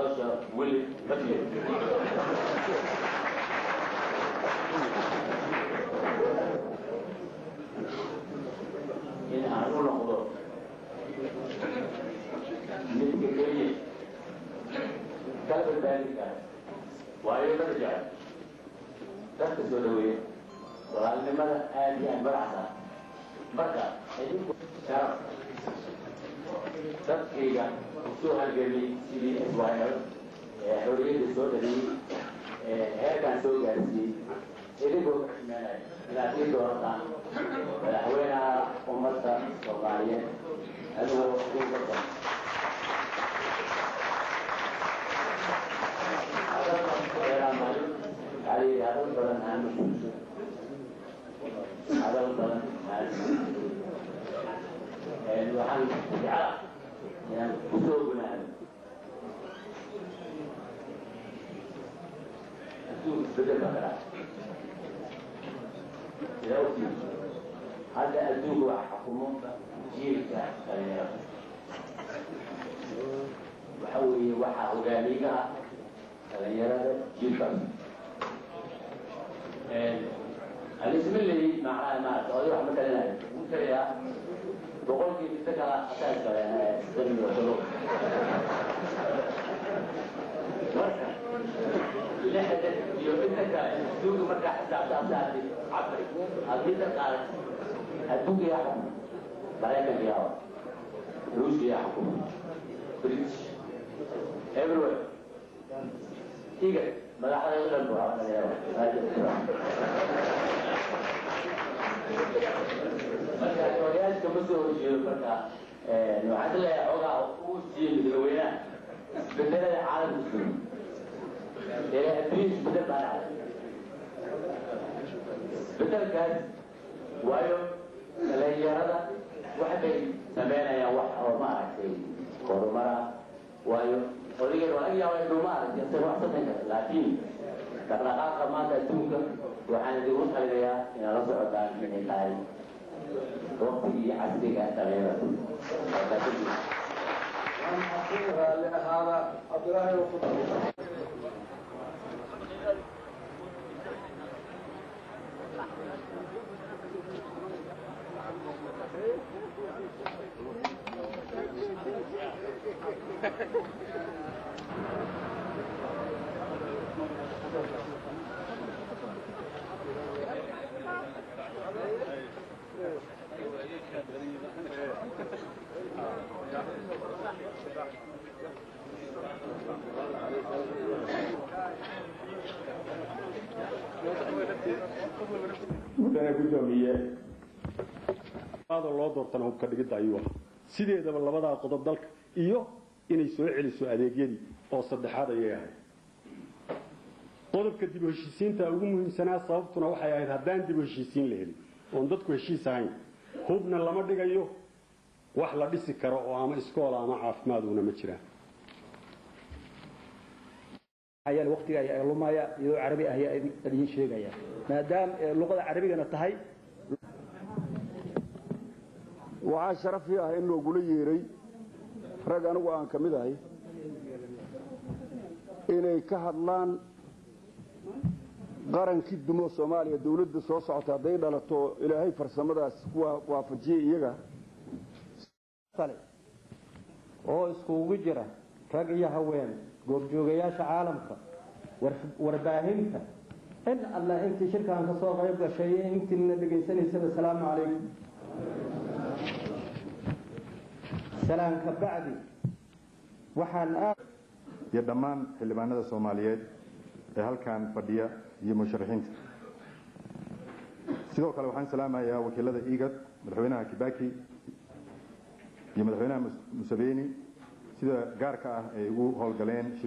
علاشه ولد بدري هنا هنقول خضار مثل كريم كلب البالغ وأيضا رجال تحت السوداوية وقال لماذا آدي أن برعها بركة شرف تبقيقا وصوها الجميع سيدي إسوائيل حرية السوداوية هيكا سوء جارسي إذن قلت لكن دورتان ولحوينا أمتا صغارية أنه قلت علي هذا البلد عام هذا البلد عام الوحن جعل يعني كسوقنا السوق بدل بكرة هذا السوق حكومة جيل كان وحوي وحا أورانيكا هذا جيل كان الاسم اللي مع صغير رحمة الله ممكن يا بقول كيف تذكر أساس يعني سن وشروط لحد يوم تذكر سوق مرة حتى عبد عبري هذه تذكر السوق يا حكم بريكا يا روس يا حكم بريتش everywhere تيجي ما حدا يقدر يروح يا marka hooyaalka ma soo jeedo marka waxa la yiraahdaa oo sii midoweyna beddelada caalamka adduunka bedel baa bedelkaas waayo dhalinyarada waxay sameynayaan wax oo ma aragtay horumara waayo qoliga waa laga yaabaa inuu ma aragtay inta wax sameeyo laakiin dhaqdhaqaaqa maanta adduunka waxaan idin u talinayaa inaad la socotaan inay tahay وقتي عزيزي أتغير أنا أقولها لهذا عبد الله وخطبه mudane gudoomiye loo doortana hubka dhigida ayuu sideedaba labada qodob dalka iyo inay soo celiso adeegyadii oo saddexaad ayay ahayd qodobka dib u heshiisiinta ugu muhiimsanaa sababtuna waxay ahayd haddaan dib u heshiisiin la helin oo dadku heshiis ahayn hubna lama dhigayo wax la dhisi karo oo ama iskool ama caafimaad una ma jiraan ayaan waqtiga ay lumaya iyo carabi ah ay idin sheegayaan maadaam luqada carabigana tahay waxaa sharaf ah in loo gula yeeray rag anigu aan kamid ahay inay ka hadlaan qarankii dumo Soomaaliya dawladda soo socota haday dhalato ilaahay farsamadaas kuwa waafajiyay iyaga oo iskugu jira rag iyo haween goobjoogayaasha caalamka warbaahinta in Allah intii shirkaan ka soo qayb gashay intii dhageysanaysa salaamu calaykum سلام كبعدي وحن يا دمان xildhibaanada Soomaaliyeed ee halkan fadhiya iyo musharaxiinta sidoo kale waxaan salaamayaa wakiilada IGAD madaxweynaha Kibaki iyo madaxweynaha Museveni sida gaarka ah ay ugu howlgaleen